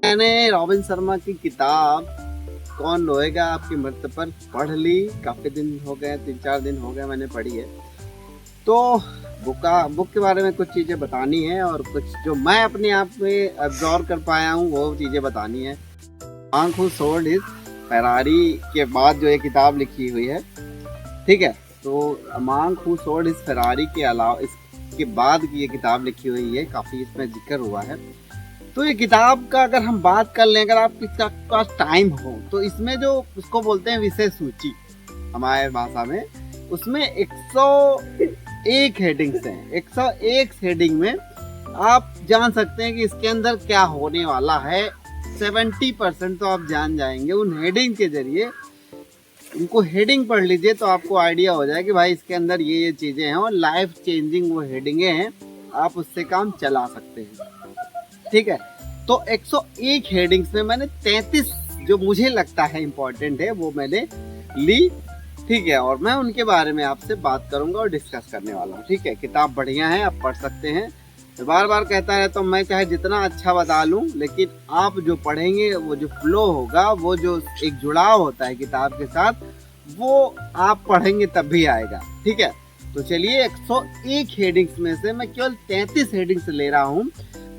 मैंने रॉबिन शर्मा की किताब कौन रोएगा आपकी मृत्यु पर पढ़ ली। काफ़ी दिन हो गए, 3-4 दिन हो गए मैंने पढ़ी है। तो बुक के बारे में कुछ चीज़ें बतानी है और कुछ जो मैं अपने आप में एब्जॉर्व कर पाया हूँ वो चीज़ें बतानी है। मांक हू सोल्ड हिज फेरारी के बाद जो ये किताब लिखी हुई है, ठीक है। तो मांक हू सोल्ड हिज फेरारी के अलावा इसके बाद की ये किताब लिखी हुई है, काफ़ी इसमें जिक्र हुआ है। तो ये किताब का अगर हम बात कर लें, अगर आप किसका पास टाइम हो तो इसमें जो उसको बोलते हैं विषय सूची हमारे भाषा में, उसमें 101 हेडिंग्स हैं। 101 हेडिंग में आप जान सकते हैं कि इसके अंदर क्या होने वाला है। 70% तो आप जान जाएंगे उन हेडिंग के जरिए। उनको हेडिंग पढ़ लीजिए तो आपको आइडिया हो जाए कि भाई इसके अंदर ये चीज़ें हैं और लाइफ चेंजिंग वो हेडिंगें हैं, आप उससे काम चला सकते हैं, ठीक है। तो 101 हेडिंग्स में मैंने 33 जो मुझे लगता है इम्पोर्टेंट है वो मैंने ली, ठीक है। और मैं उनके बारे में आपसे बात करूंगा और डिस्कस करने वाला हूँ, ठीक है। किताब बढ़िया है, आप पढ़ सकते हैं। तो बार बार कहता रहता हूँ मैं, चाहे जितना अच्छा बता लूँ, लेकिन आप जो पढ़ेंगे वो जो फ्लो होगा, वो जो एक जुड़ाव होता है किताब के साथ, वो आप पढ़ेंगे तब भी आएगा, ठीक है। तो चलिए 101 हेडिंग्स में से मैं केवल 33 हेडिंग्स ले रहा हूँ।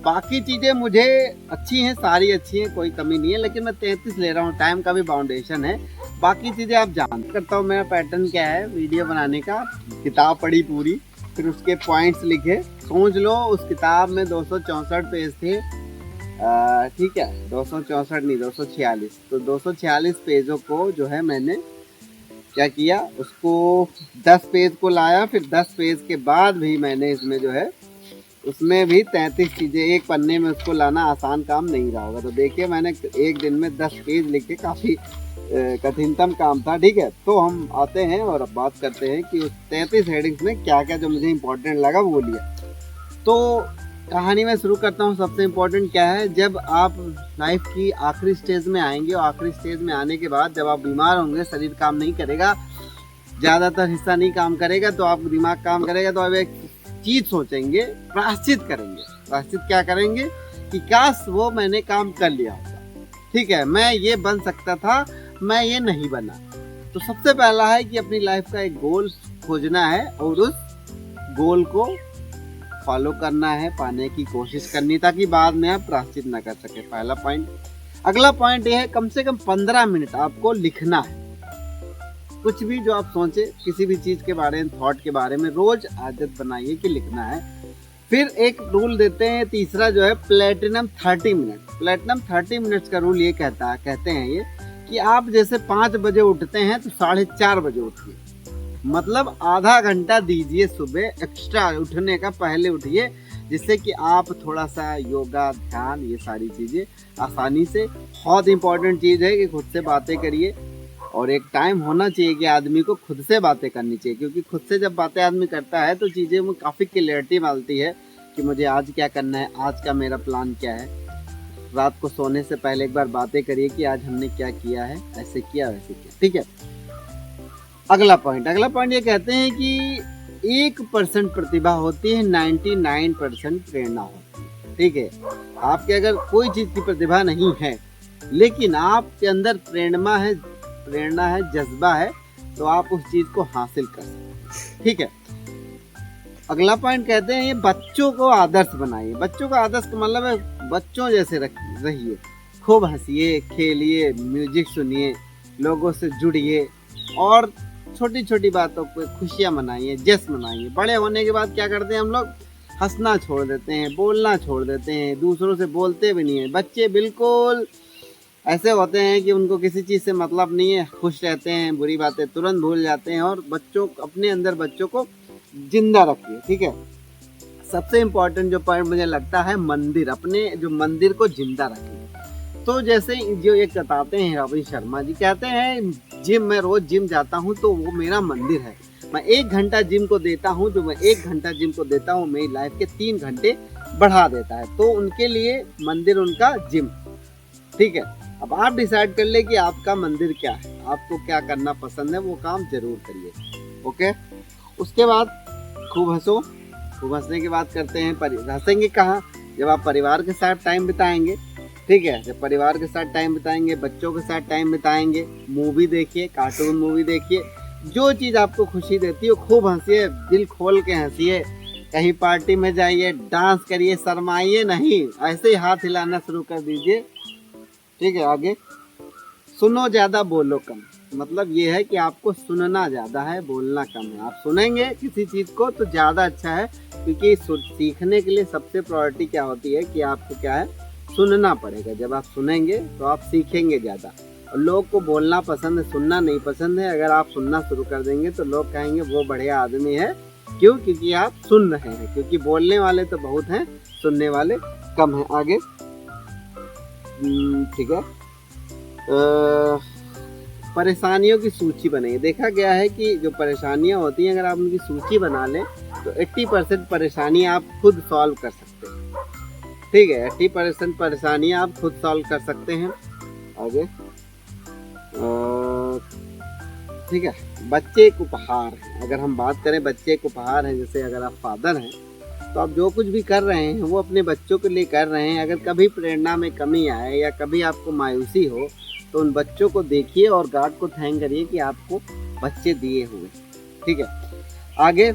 बाकी चीज़ें मुझे अच्छी हैं, सारी अच्छी हैं, कोई कमी नहीं है, लेकिन मैं 33 ले रहा हूँ। टाइम का भी बाउंडेशन है। बाकी चीज़ें आप जान करता हूँ। मेरा पैटर्न क्या है वीडियो बनाने का, किताब पढ़ी पूरी, फिर उसके पॉइंट्स लिखे। सोच लो उस किताब में 264 पेज थे, ठीक है। 264 नहीं, 246। तो 246 पेजों को जो है मैंने क्या किया, उसको 10 पेज को लाया। फिर 10 पेज के बाद भी मैंने इसमें जो है उसमें भी 33 चीज़ें एक पन्ने में उसको लाना आसान काम नहीं रहा होगा। तो देखिए मैंने एक दिन में 10 पेज लिखे, काफ़ी कठिनतम काम था, ठीक है। तो हम आते हैं और अब बात करते हैं कि उस 33 हेडिंग्स में क्या क्या जो मुझे इम्पोर्टेंट लगा वो लिया। तो कहानी में शुरू करता हूँ। सबसे इम्पोर्टेंट क्या है, जब आप लाइफ की आखिरी स्टेज में आएंगे और आखिरी स्टेज में आने के बाद जब आप बीमार होंगे, शरीर काम नहीं करेगा, ज़्यादातर हिस्सा नहीं काम करेगा, तो आप दिमाग काम करेगा, तो आप एक चीज सोचेंगे, प्रायश्चित करेंगे। प्रायश्चित क्या करेंगे कि काश वो मैंने काम कर लिया होता, ठीक है, मैं ये बन सकता था, मैं ये नहीं बना। तो सबसे पहला है कि अपनी लाइफ का एक गोल खोजना है और उस गोल को फॉलो करना है, पाने की कोशिश करनी, ताकि बाद में आप प्रायश्चित ना कर सके। पहला पॉइंट। अगला पॉइंट ये है, कम से कम 15 मिनट आपको लिखना है। कुछ भी जो आप सोचे, किसी भी चीज के बारे में, थॉट के बारे में, रोज आदत बनाइए कि लिखना है। फिर एक रूल देते हैं तीसरा, जो है प्लेटिनम 30 मिनट। प्लेटिनम 30 मिनट्स का रूल ये कहते हैं ये कि आप जैसे 5 बजे उठते हैं तो 4:30 बजे उठिए। मतलब आधा घंटा दीजिए सुबह एक्स्ट्रा, उठने का पहले उठिए, जिससे कि आप थोड़ा सा योगा, ध्यान, ये सारी चीजें आसानी से। बहुत इंपॉर्टेंट चीज है कि खुद से बातें करिए। और एक टाइम होना चाहिए कि आदमी को खुद से बातें करनी चाहिए, क्योंकि खुद से जब बातें आदमी करता है तो चीज़ें में काफ़ी क्लियरिटी मिलती है कि मुझे आज क्या करना है, आज का मेरा प्लान क्या है। रात को सोने से पहले एक बार बातें करिए कि आज हमने क्या किया है, ऐसे किया वैसे किया, ठीक है। अगला पॉइंट ये कहते हैं कि 1% प्रतिभा होती है, 99% प्रेरणा होती है, ठीक है। आपके अगर कोई चीज़ की प्रतिभा नहीं है, लेकिन आपके अंदर प्रेरणा है, जज्बा है, तो आप उस चीज को हासिल कर सकते, ठीक है। अगला पॉइंट कहते हैं ये बच्चों को आदर्श बनाइए। बच्चों का आदर्श का मतलब है बच्चों जैसे रहिए, खूब हंसिए, खेलिए, म्यूजिक सुनिए, लोगों से जुड़िए और छोटी छोटी बातों पर खुशियां मनाइए, जश्न मनाइए। बड़े होने के बाद क्या करते हैं हम लोग, हंसना छोड़ देते हैं, बोलना छोड़ देते हैं, दूसरों से बोलते भी नहीं है। बच्चे बिल्कुल ऐसे होते हैं कि उनको किसी चीज़ से मतलब नहीं है, खुश रहते हैं, बुरी बातें तुरंत भूल जाते हैं। और अपने अंदर बच्चों को जिंदा रखिए, ठीक है। सबसे इम्पोर्टेंट जो पॉइंट मुझे लगता है, मंदिर, अपने जो मंदिर को जिंदा रखिए। तो जैसे जो एक बताते हैं रॉबिन शर्मा जी, कहते हैं जिम, मैं रोज जिम जाता हूँ तो वो मेरा मंदिर है। मैं 1 घंटा जिम को देता हूँ, जो मैं 1 घंटा जिम को देता हूँ मेरी लाइफ के 3 घंटे बढ़ा देता है। तो उनके लिए मंदिर उनका जिम, ठीक है। अब आप डिसाइड कर ले कि आपका मंदिर क्या है, आपको क्या करना पसंद है, वो काम जरूर करिए, ओके। उसके बाद खूब हंसो। खूब हंसने की बात करते हैं, हंसेंगे कहाँ, जब आप परिवार के साथ टाइम बिताएंगे, ठीक है, जब परिवार के साथ टाइम बिताएंगे, बच्चों के साथ टाइम बिताएंगे, मूवी देखिए, कार्टून मूवी देखिए, जो चीज़ आपको खुशी देती है खूब हंसिए, दिल खोल के हंसिए। कहीं पार्टी में जाइए, डांस करिए, शर्माइए नहीं, ऐसे ही हाथ हिलाना शुरू कर दीजिए। ठीक है, आगे सुनो ज़्यादा बोलो कम। मतलब ये है कि आपको सुनना ज़्यादा है, बोलना कम है। आप सुनेंगे किसी चीज़ को तो ज़्यादा अच्छा है, क्योंकि सीखने के लिए सबसे प्रायोरिटी क्या होती है कि आपको क्या है, सुनना पड़ेगा। जब आप सुनेंगे तो आप सीखेंगे ज़्यादा। और लोग को बोलना पसंद है, सुनना नहीं पसंद है। अगर आप सुनना शुरू कर देंगे तो लोग कहेंगे वो बढ़िया आदमी है। क्यों? क्योंकि आप सुन रहे हैं। क्योंकि बोलने वाले तो बहुत हैं, सुनने वाले कम हैं। आगे ठीक है, परेशानियों की सूची बनाइए। देखा गया है कि जो परेशानियां होती हैं, अगर आप उनकी सूची बना लें तो 80% परेशानियां आप खुद सॉल्व कर सकते हैं। ठीक है, 80% परेशानियां आप खुद सॉल्व कर सकते हैं। आगे ठीक है, बच्चे एक उपहार है। अगर हम बात करें बच्चे एक उपहार है, जैसे अगर आप फादर हैं तो आप जो कुछ भी कर रहे हैं वो अपने बच्चों के लिए कर रहे हैं। अगर कभी प्रेरणा में कमी आए या कभी आपको मायूसी हो तो उन बच्चों को देखिए और गॉड को थैंक करिए कि आपको बच्चे दिए हुए। ठीक है, आगे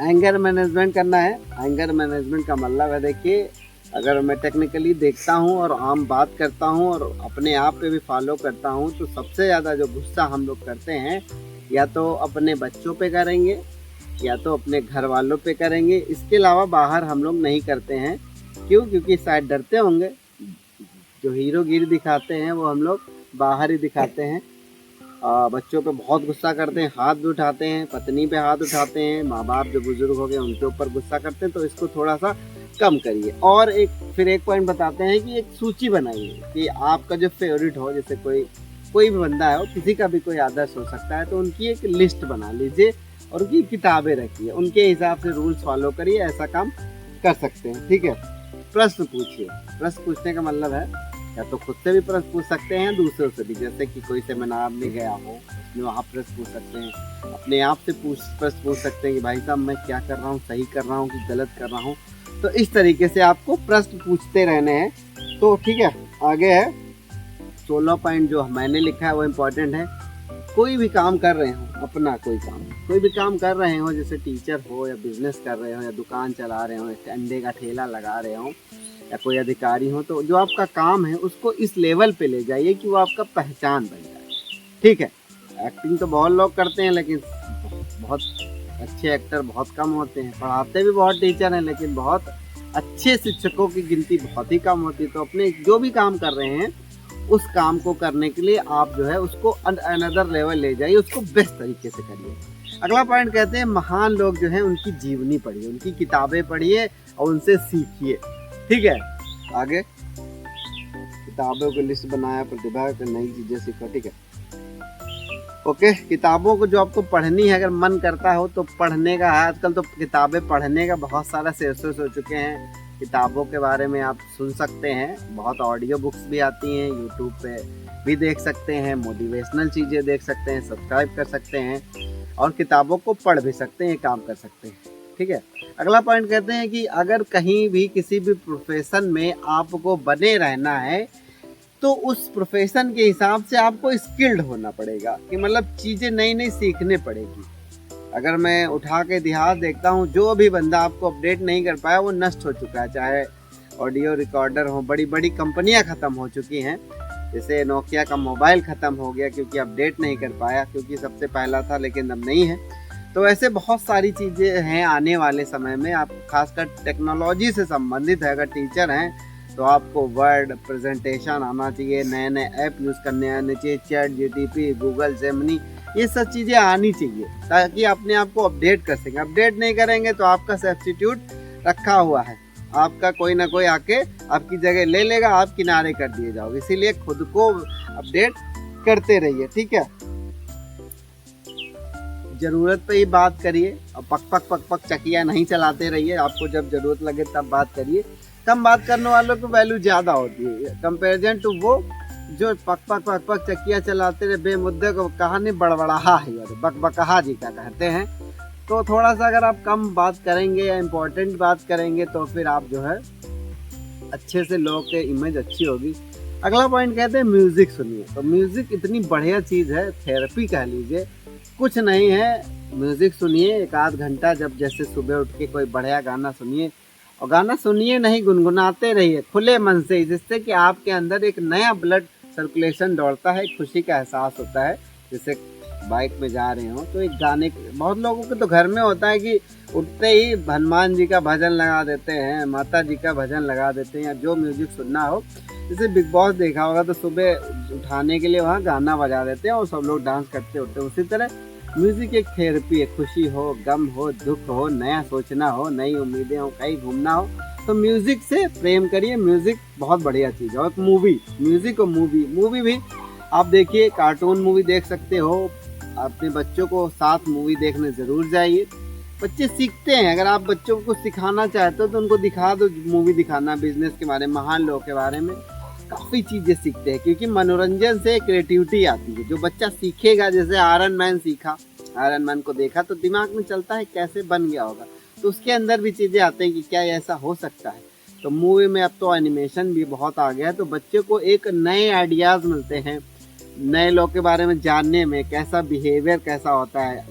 एंगर मैनेजमेंट करना है। एंगर मैनेजमेंट का मतलब है, देखिए अगर मैं टेक्निकली देखता हूँ और आम बात करता हूँ और अपने आप पे भी फॉलो करता हूँ तो सबसे ज़्यादा जो गुस्सा हम लोग करते हैं या तो अपने बच्चों पे करेंगे या तो अपने घर वालों पे करेंगे। इसके अलावा बाहर हम लोग नहीं करते हैं। क्यों? क्योंकि शायद डरते होंगे। जो हीरोगिरी दिखाते हैं वो हम लोग बाहर ही दिखाते हैं। बच्चों पे बहुत गुस्सा करते हैं, हाथ भी उठाते हैं, पत्नी पे हाथ उठाते हैं, माँ बाप जो बुजुर्ग हो गए उनके ऊपर गुस्सा करते हैं। तो इसको थोड़ा सा कम करिए। और एक पॉइंट बताते हैं कि एक सूची बनाइए कि आपका जो फेवरेट हो, जैसे कोई भी बंदा हो, किसी का भी कोई आदर्श हो सकता है, तो उनकी एक लिस्ट बना लीजिए और उनकी किताबें रखिए, उनके हिसाब से रूल्स फॉलो करिए। ऐसा काम कर सकते हैं। ठीक है, प्रश्न पूछिए। प्रश्न पूछने का मतलब है या तो खुद से भी प्रश्न पूछ सकते हैं, दूसरों से भी। जैसे कि कोई सेमिनार में गया हो, उसमें वहाँ प्रश्न पूछ सकते हैं। अपने आप से प्रश्न पूछ सकते हैं कि भाई साहब मैं क्या कर रहा हूँ, सही कर रहा हूँ कि गलत कर रहा हूँ। तो इस तरीके से आपको प्रश्न पूछते रहने हैं। तो ठीक है, आगे है 16 पॉइंट जो मैंने लिखा है वो इम्पोर्टेंट है। कोई भी काम कर रहे हो, अपना कोई भी काम कर रहे हो, जैसे टीचर हो या बिजनेस कर रहे हो या दुकान चला रहे हो या अंडे का ठेला लगा रहे हो या कोई अधिकारी हो, तो जो आपका काम है उसको इस लेवल पे ले जाइए कि वो आपका पहचान बन जाए। ठीक है, एक्टिंग तो बहुत लोग करते हैं लेकिन बहुत अच्छे एक्टर बहुत कम होते हैं। पढ़ाते भी बहुत टीचर हैं लेकिन बहुत अच्छे शिक्षकों की गिनती बहुत ही कम होती है। तो अपने जो भी काम कर रहे हैं उस काम को करने के लिए आप जो है उसको अनदर लेवल ले जाइए, उसको बेस्ट तरीके से करिए। अगला पॉइंट कहते हैं महान लोग जो हैं उनकी जीवनी पढ़िए, उनकी किताबें पढ़िए और उनसे सीखिए। ठीक है, आगे किताबों की लिस्ट बनाया, प्रतिभा के नई चीजें सीखो। ठीक है, ओके, किताबों को जो आपको पढ़नी है, अगर मन करता हो तो पढ़ने का है। आजकल तो किताबें पढ़ने का बहुत सारा सोर्सेस हो चुके हैं। किताबों के बारे में आप सुन सकते हैं, बहुत ऑडियो बुक्स भी आती हैं, यूट्यूब पे भी देख सकते हैं, मोटिवेशनल चीज़ें देख सकते हैं, सब्सक्राइब कर सकते हैं और किताबों को पढ़ भी सकते हैं, काम कर सकते हैं। ठीक है, अगला पॉइंट कहते हैं कि अगर कहीं भी किसी भी प्रोफेशन में आपको बने रहना है तो उस प्रोफेशन के हिसाब से आपको स्किल्ड होना पड़ेगा, कि मतलब चीज़ें नई नई सीखने पड़ेगी। अगर मैं उठा के इतिहास देखता हूँ, जो भी बंदा आपको अपडेट नहीं कर पाया वो नष्ट हो चुका है। चाहे ऑडियो रिकॉर्डर हो, बड़ी बड़ी कंपनियां ख़त्म हो चुकी हैं। जैसे नोकिया का मोबाइल ख़त्म हो गया क्योंकि अपडेट नहीं कर पाया, क्योंकि सबसे पहला था लेकिन अब नहीं है। तो ऐसे बहुत सारी चीज़ें हैं आने वाले समय में। आप खासकर टेक्नोलॉजी से संबंधित है, अगर टीचर हैं तो आपको वर्ड प्रेजेंटेशन आना चाहिए, नए नए ऐप यूज़ करने आने चाहिए, चैट जीटीपी, गूगल जेमिनी, ये सब चीज़ें आनी चाहिए ताकि अपने आप को अपडेट कर सकें। अपडेट नहीं करेंगे तो आपका सब्स्टिट्यूट रखा हुआ है, आपका कोई ना कोई आके आपकी जगह ले लेगा, आप किनारे कर दिए जाओगे। इसीलिए खुद को अपडेट करते रहिए। ठीक है, ज़रूरत पे ही बात करिए और पक पक चकिया नहीं चलाते रहिए। आपको जब ज़रूरत लगे तब बात करिए। कम बात करने वालों को वैल्यू ज़्यादा होती है कंपेरिजन टू वो जो पक पक चकिया चलाते रहे बेमुद्दे को। कहानी बड़बड़ाहा है, बकबकहा जी का कहते हैं। तो थोड़ा सा अगर आप कम बात करेंगे या इम्पोर्टेंट बात करेंगे तो फिर आप जो है अच्छे से लोगों के इमेज अच्छी होगी। अगला पॉइंट कहते हैं म्यूजिक सुनिए। तो म्यूजिक इतनी बढ़िया चीज़ है, थेरेपी कह लीजिए, कुछ नहीं है। म्यूजिक सुनिए 1 आध घंटा, जब जैसे सुबह उठ के कोई बढ़िया गाना सुनिए, और गाना सुनिए नहीं, गुनगुनाते रहिए खुले मन से, जिससे कि आपके अंदर एक नया ब्लड सर्कुलेशन दौड़ता है, खुशी का एहसास होता है। जैसे बाइक में जा रहे हो तो एक गाने, बहुत लोगों के तो घर में होता है कि उठते ही हनुमान जी का भजन लगा देते हैं, माता जी का भजन लगा देते हैं, या जो म्यूजिक सुनना हो। जैसे बिग बॉस देखा होगा तो सुबह उठाने के लिए वहाँ गाना बजा देते हैं और सब लोग डांस करते होते हैं। उसी तरह म्यूजिक एक थेरेपी है। खुशी हो, गम हो, दुख हो, नया सोचना हो, नई उम्मीदें हो, कहीं घूमना हो, तो म्यूजिक से प्रेम करिए। म्यूजिक बहुत बढ़िया चीज़ है। और मूवी, म्यूजिक और मूवी भी आप देखिए, कार्टून मूवी देख सकते हो। अपने बच्चों को साथ मूवी देखने ज़रूर जाइए, बच्चे सीखते हैं। अगर आप बच्चों को कुछ सिखाना चाहते हो तो उनको दिखा दो, मूवी दिखाना, बिजनेस के बारे में, महान लोगों के बारे में, काफ़ी चीज़ें सीखते हैं। क्योंकि मनोरंजन से क्रिएटिविटी आती है। जो बच्चा सीखेगा, जैसे आयरन मैन सीखा, आयरन मैन को देखा तो दिमाग में चलता है कैसे बन गया होगा, तो उसके अंदर भी चीज़ें आती हैं कि क्या ऐसा हो सकता है। तो मूवी में अब तो एनिमेशन भी बहुत आ गया है, तो बच्चे को एक नए आइडियाज़ मिलते हैं, नए लोग के बारे में जानने में, कैसा बिहेवियर कैसा होता है।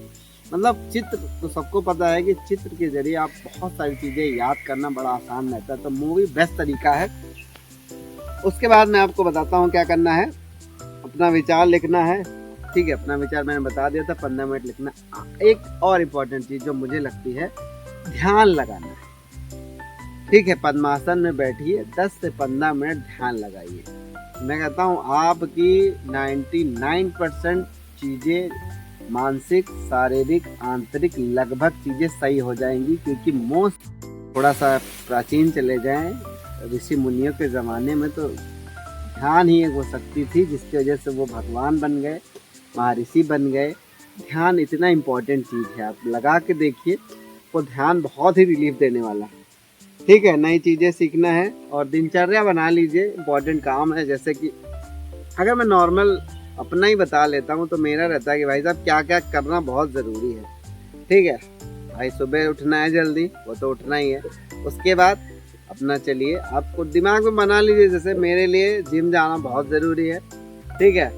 मतलब चित्र तो सबको पता है कि चित्र के जरिए आप बहुत सारी चीज़ें याद करना बड़ा आसान रहता है। तो मूवी बेस्ट तरीका है। उसके बाद मैं आपको बताता हूँ क्या करना है। अपना विचार लिखना है, ठीक है। अपना विचार मैंने बता दिया था, 15 मिनट लिखना। एक और इम्पोर्टेंट चीज़ जो मुझे लगती है, ध्यान लगाना है, ठीक है। पद्मासन में बैठिए, 10 से 15 मिनट ध्यान लगाइए। मैं कहता हूँ आपकी 99% चीज़ें, मानसिक, शारीरिक, आंतरिक, लगभग चीज़ें सही हो जाएंगी। क्योंकि मोस्ट थोड़ा सा प्राचीन चले जाएं, ऋषि मुनियों के ज़माने में तो ध्यान ही एक वो शक्ति थी जिसकी वजह से वो भगवान बन गए, महर्षि बन गए। ध्यान इतना इम्पोर्टेंट चीज़ है, आप लगा के देखिए, वो ध्यान बहुत ही रिलीफ देने वाला है, ठीक है। नई चीज़ें सीखना है और दिनचर्या बना लीजिए। इम्पोर्टेंट काम है, जैसे कि अगर मैं नॉर्मल अपना ही बता लेता हूँ तो मेरा रहता है कि भाई साहब क्या क्या करना बहुत ज़रूरी है, ठीक है। भाई सुबह उठना है जल्दी, वो तो उठना ही है। उसके बाद अपना चलिए, आपको दिमाग में बना लीजिए, जैसे मेरे लिए जिम जाना बहुत ज़रूरी है, ठीक है।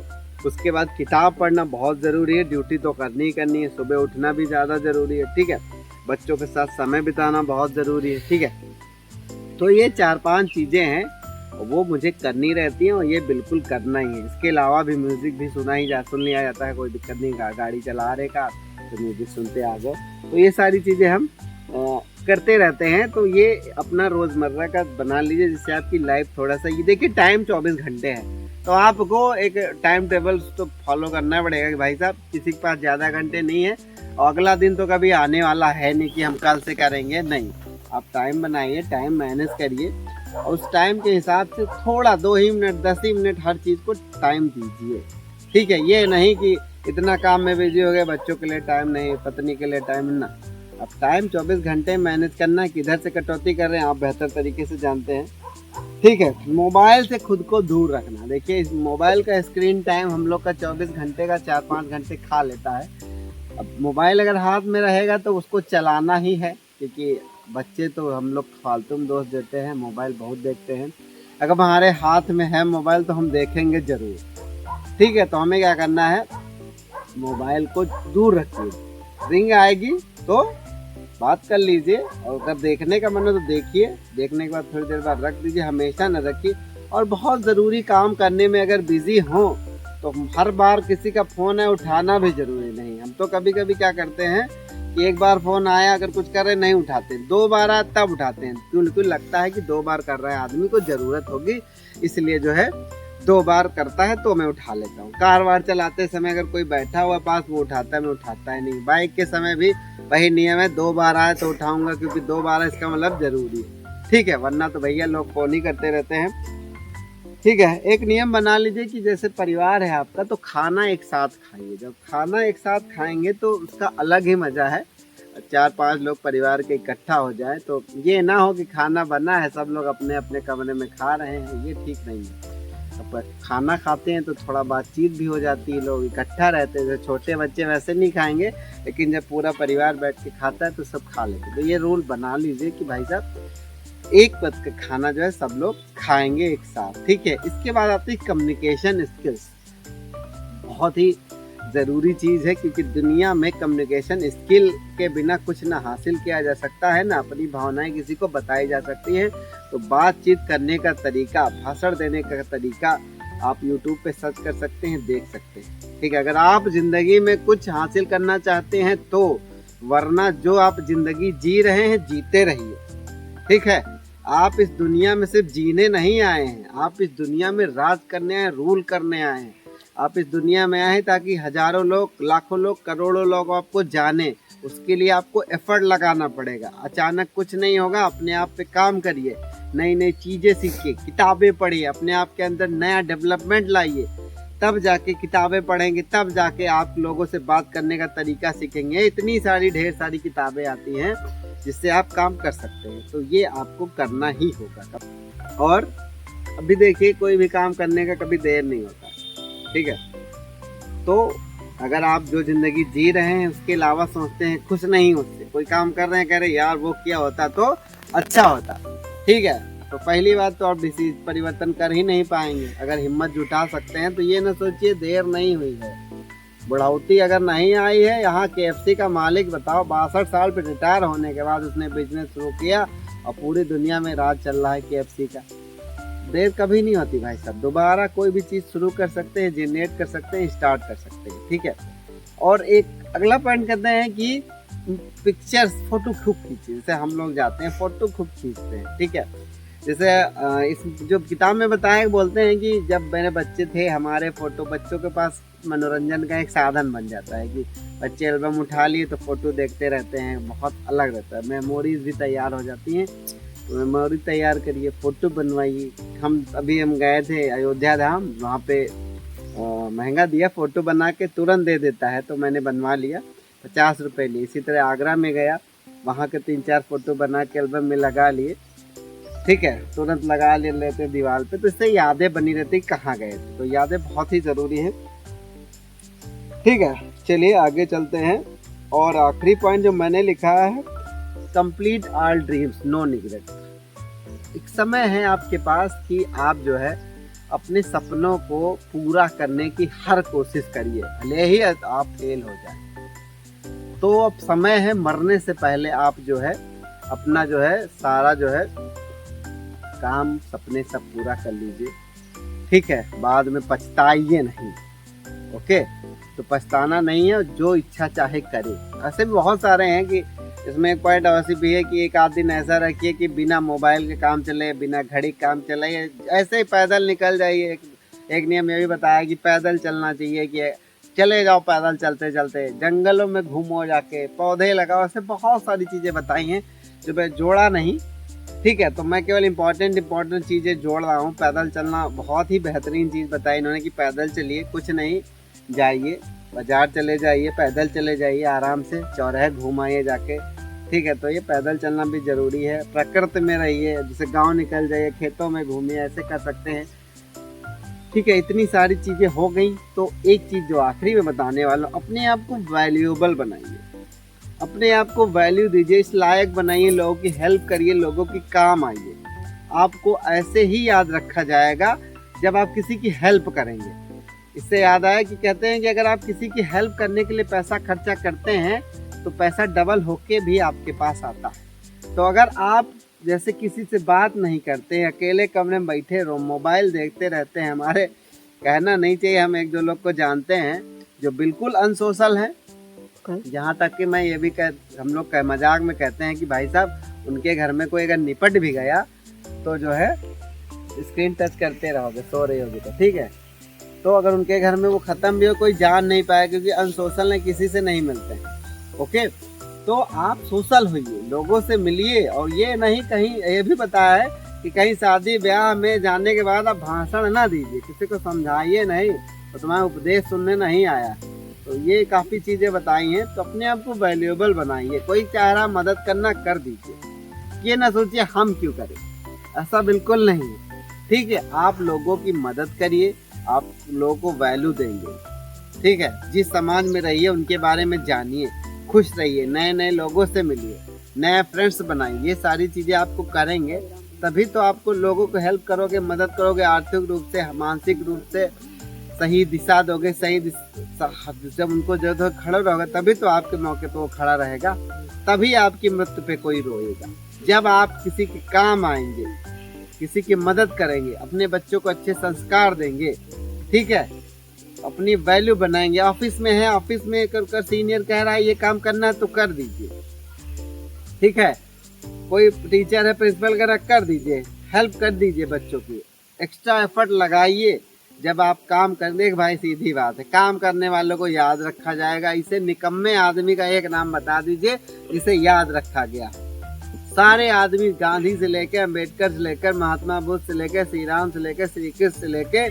उसके बाद किताब पढ़ना बहुत ज़रूरी है, ड्यूटी तो करनी ही करनी है। सुबह उठना भी ज़्यादा ज़रूरी है, ठीक है। बच्चों के साथ समय बिताना बहुत ज़रूरी है, ठीक है। तो ये 4-5 चीज़ें हैं, वो मुझे करनी रहती हैं और ये बिल्कुल करना ही है। इसके अलावा भी म्यूज़िक भी सुन लिया जाता है, कोई दिक्कत नहीं। गाड़ी चला रहे का तो म्यूज़िक सुनते आ गए। तो ये सारी चीज़ें हम करते रहते हैं। तो ये अपना रोज़मर्रा का बना लीजिए, जिससे आपकी लाइफ थोड़ा सा, ये देखिए टाइम 24 घंटे है, तो आपको एक टाइम टेबल तो फॉलो करना पड़ेगा कि भाई साहब किसी के पास ज़्यादा घंटे नहीं है और अगला दिन तो कभी आने वाला है नहीं कि हम कल से करेंगे, नहीं। आप टाइम बनाइए, टाइम मैनेज करिए और उस टाइम के हिसाब से थोड़ा 2 ही मिनट, 10 ही मिनट हर चीज़ को टाइम दीजिए, ठीक है। ये नहीं कि इतना काम में बिजी हो गए, बच्चों के लिए टाइम नहीं, पत्नी के लिए टाइम ना। अब टाइम 24 घंटे मैनेज करना है, किधर से कटौती कर रहे हैं आप बेहतर तरीके से जानते हैं, ठीक है। मोबाइल से खुद को दूर रखना। देखिए इस मोबाइल का स्क्रीन टाइम हम लोग का 24 घंटे का 4-5 घंटे खा लेता है। अब मोबाइल अगर हाथ में रहेगा तो उसको चलाना ही है, क्योंकि बच्चे तो हम लोग फालतू में दोष देते हैं, मोबाइल बहुत देखते हैं। अगर हमारे हाथ में है मोबाइल तो हम देखेंगे ज़रूर, ठीक है। तो हमें क्या करना है, मोबाइल को दूर रखिए। रिंग आएगी तो बात कर लीजिए, और अगर देखने का मन है तो देखिए, देखने के बाद थोड़ी देर बाद रख दीजिए, हमेशा न रखिए। और बहुत ज़रूरी काम करने में अगर बिज़ी हों तो हर बार किसी का फ़ोन है उठाना भी ज़रूरी नहीं। हम तो कभी कभी क्या करते हैं कि एक बार फ़ोन आया, अगर कुछ कर रहे नहीं उठाते, 2 बार आया तब उठाते हैं। क्यों लगता है कि 2 बार कर रहा है आदमी को, ज़रूरत होगी इसलिए जो है 2 बार करता है तो मैं उठा लेता हूँ। कार वार चलाते समय अगर कोई बैठा हुआ पास, वो उठाता है, मैं उठाता है नहीं। बाइक के समय भी वही नियम है, 2 बार आए तो उठाऊंगा, क्योंकि 2 बार इसका मतलब ज़रूरी है, ठीक है। वरना तो भैया लोग फ़ोन ही करते रहते हैं, ठीक है। एक नियम बना लीजिए कि जैसे परिवार है आपका तो खाना एक साथ खाइए। जब खाना एक साथ खाएंगे तो उसका अलग ही मज़ा है। 4-5 लोग परिवार के इकट्ठा हो जाए तो ये ना हो कि खाना बना है, सब लोग अपने अपने कमरे में खा रहे हैं, ये ठीक नहीं है। अब खाना खाते हैं तो थोड़ा बातचीत भी हो जाती है, लोग इकट्ठा रहते हैं। जैसे छोटे बच्चे वैसे नहीं खाएंगे, लेकिन जब पूरा परिवार बैठ के खाता है तो सब खा लेते हैं। तो ये रूल बना लीजिए कि भाई साहब एक वक्त का खाना जो है सब लोग खाएंगे एक साथ, ठीक है। इसके बाद आती है कम्युनिकेशन स्किल्स, बहुत ही ज़रूरी चीज़ है, क्योंकि दुनिया में कम्युनिकेशन स्किल के बिना कुछ ना हासिल किया जा सकता है, ना अपनी भावनाएं किसी को बताई जा सकती हैं। तो बातचीत करने का तरीका, भाषण देने का तरीका आप YouTube पे सर्च कर सकते हैं, देख सकते हैं, ठीक है। अगर आप ज़िंदगी में कुछ हासिल करना चाहते हैं तो, वरना जो आप ज़िंदगी जी रहे हैं जीते रहिए, ठीक है। आप इस दुनिया में सिर्फ जीने नहीं आए हैं, आप इस दुनिया में राज करने आए, रूल करने आए हैं। आप इस दुनिया में आए हैं ताकि हजारों लोग, लाखों लोग, करोड़ों लोग आपको जाने। उसके लिए आपको एफर्ट लगाना पड़ेगा, अचानक कुछ नहीं होगा। अपने आप पे काम करिए, नई नई चीज़ें सीखिए, किताबें पढ़िए, अपने आप के अंदर नया डेवलपमेंट लाइए, तब जाके किताबें पढ़ेंगे, तब जाके आप लोगों से बात करने का तरीका सीखेंगे। इतनी सारी ढेर सारी किताबें आती हैं जिससे आप काम कर सकते हैं, तो ये आपको करना ही होगा। और अभी देखिए, कोई भी काम करने का कभी देर नहीं होता, ठीक है। तो अगर आप जो ज़िंदगी जी रहे हैं उसके अलावा सोचते हैं, खुश नहीं उससे, कोई काम कर रहे हैं, कह रहे यार वो किया होता तो अच्छा होता, ठीक है, तो पहली बात तो आप डिसीज परिवर्तन कर ही नहीं पाएंगे। अगर हिम्मत जुटा सकते हैं तो ये ना सोचिए देर नहीं हुई है, बुढ़ाउती अगर नहीं आई है। यहाँ KFC का मालिक बताओ, 62 साल पे रिटायर होने के बाद उसने बिजनेस शुरू किया और पूरी दुनिया में राज चल रहा है KFC का। देर कभी नहीं होती भाई साहब, दोबारा कोई भी चीज़ शुरू कर सकते हैं, जनरेट कर सकते हैं, स्टार्ट कर सकते हैं, ठीक है। और एक अगला पॉइंट कहते हैं कि पिक्चर्स, फोटो खूब खींचिए। जैसे हम लोग जाते हैं फोटो खूब खींचते हैं, ठीक है। जैसे इस जो किताब में बताया, बोलते हैं कि जब मेरे बच्चे थे, हमारे फोटो, बच्चों के पास मनोरंजन का एक साधन बन जाता है कि बच्चे एल्बम उठा लिए तो फोटो देखते रहते हैं, बहुत अलग रहता है, मेमोरीज भी तैयार हो जाती हैं। तो मेमोरी तैयार करिए, फ़ोटो बनवाइए। हम गए थे अयोध्या धाम, वहाँ पे महंगा दिया, फ़ोटो बना के तुरंत दे देता है, तो मैंने बनवा लिया, 50 रुपये लिए। इसी तरह आगरा में गया, वहाँ के 3-4 फ़ोटो बना के एल्बम में लगा लिए, ठीक है, तुरंत लगा लेते दीवार पे, तो इससे यादें बनी रहती कहाँ गए थे। तो यादें बहुत ही ज़रूरी हैं, ठीक है। चलिए आगे चलते हैं। और आखिरी पॉइंट जो मैंने लिखा है, कंप्लीट ऑल ड्रीम्स, नो निग्रेट। एक समय है आपके पास कि आप जो है अपने सपनों को पूरा करने की हर कोशिश करिए, भले ही आप फेल हो जाए। तो अब समय है, मरने से पहले आप जो है अपना जो है सारा जो है काम, सपने सब पूरा कर लीजिए, ठीक है। बाद में पछताइए नहीं, ओके। तो पछताना नहीं है, जो इच्छा चाहे करे। ऐसे भी बहुत सारे हैं कि इसमें एक पॉइंट अवश्य भी है कि एक आध दिन ऐसा रखिए कि बिना मोबाइल के काम चले, बिना घड़ी काम चले, ऐसे ही पैदल निकल जाइए। एक नियम ये भी बताया कि पैदल चलना चाहिए, कि चले जाओ पैदल चलते चलते, जंगलों में घूमो, जाके पौधे लगाओ। ऐसे बहुत सारी चीज़ें बताई हैं जो मैं जोड़ा नहीं, ठीक है। तो मैं केवल इम्पोर्टेंट चीज़ें जोड़ रहा हूँ। पैदल चलना बहुत ही बेहतरीन चीज़ बताई इन्होंने कि पैदल चलिए, कुछ नहीं, जाइए बाजार चले जाइए, पैदल चले जाइए, आराम से चौराहे घुमाइए जाके, ठीक है। तो ये पैदल चलना भी ज़रूरी है। प्रकृति में रहिए, जैसे गांव निकल जाइए, खेतों में घूमिए, ऐसे कर सकते हैं, ठीक है। इतनी सारी चीज़ें हो गई। तो एक चीज़ जो आखिरी में बताने वाला हूँ, अपने आप को वैल्यूएबल बनाइए, अपने आप को वैल्यू दीजिए, इस लायक बनाइए, लोगों की हेल्प करिए, लोगों की काम आइए। आपको ऐसे ही याद रखा जाएगा जब आप किसी की हेल्प करेंगे। इससे याद आया कि कहते हैं कि अगर आप किसी की हेल्प करने के लिए पैसा खर्चा करते हैं तो पैसा डबल होके भी आपके पास आता है। तो अगर आप जैसे किसी से बात नहीं करते हैं, अकेले कमरे में बैठे रहो, मोबाइल देखते रहते हैं, हमारे कहना नहीं चाहिए, हम एक दो लोग को जानते हैं जो बिल्कुल अनसोशल हैं। यहाँ तक कि मैं ये भी हम लोग मजाक में कहते हैं कि भाई साहब उनके घर में कोई अगर निपट भी गया तो जो है स्क्रीन टच करते रहोगे, सो रही होगी तो, ठीक है। तो अगर उनके घर में वो ख़त्म भी हो, कोई जान नहीं पाया, क्योंकि अनसोशल है, किसी से नहीं मिलते हैं, ओके। तो आप सोशल होइए, लोगों से मिलिए। और ये नहीं, कहीं ये भी बताया है कि कहीं शादी ब्याह में जाने के बाद आप भाषण ना दीजिए, किसी को समझाइए नहीं, तो तुम्हारा उपदेश सुनने नहीं आया। तो ये काफ़ी चीज़ें बताई हैं। तो अपने आप को वैल्यूएबल बनाइए, कोई चाह रहा मदद करना कर दीजिए, ये ना सोचिए हम क्यों करें, ऐसा बिल्कुल नहीं है, ठीक है। आप लोगों की मदद करिए, आप लोगों को वैल्यू देंगे, ठीक है। जिस समाज में रहिए उनके बारे में जानिए, खुश रहिए, नए नए लोगों से मिलिए, नए फ्रेंड्स बनाइए। ये सारी चीज़ें आपको करेंगे तभी तो आपको लोगों को हेल्प करोगे, मदद करोगे, आर्थिक रूप से, मानसिक रूप से सही दिशा दोगे, जब उनको जरूरत हो खड़ा रहोगे तभी तो आपके मौके पे वो खड़ा रहेगा, तभी आपकी मृत्यु पे कोई रोएगा। जब आप किसी के काम आएंगे, किसी की मदद करेंगे, अपने बच्चों को अच्छे संस्कार देंगे, ठीक है, अपनी वैल्यू बनाएंगे। ऑफिस में है, ऑफिस में कर सीनियर कह रहा है ये काम करना है तो कर दीजिए, ठीक है। कोई टीचर है, प्रिंसिपल कह रहा है कर दीजिए, हेल्प कर दीजिए बच्चों की, एक्स्ट्रा एफर्ट लगाइए। जब आप काम कर, देख भाई सीधी बात है, काम करने वालों को याद रखा जाएगा। इसे निकम्मे आदमी का एक नाम बता दीजिए जिसे याद रखा गया। सारे आदमी, गांधी से लेकर, अम्बेडकर से लेकर, महात्मा बुद्ध से लेकर, श्री राम से लेकर, श्री कृष्ण से लेकर,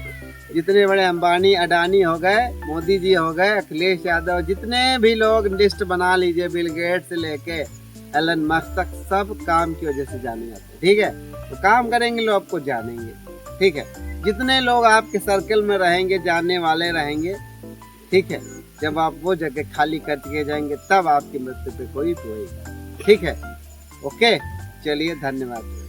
जितने बड़े अंबानी अडानी हो गए, मोदी जी हो गए, अखिलेश यादव, जितने भी लोग लिस्ट बना लीजिए, बिल गेट्स से लेके एलन मस्क तक, सब काम की वजह से जाने जाते हैं, ठीक है। तो काम करेंगे लोग आपको जानेंगे, ठीक है। जितने लोग आपके सर्कल में रहेंगे, जानने वाले रहेंगे, ठीक है, जब आप वो जगह खाली करके जाएंगे तब आपकी मृत्यु पे कोई होएगा, ठीक है। ओके, चलिए, धन्यवाद।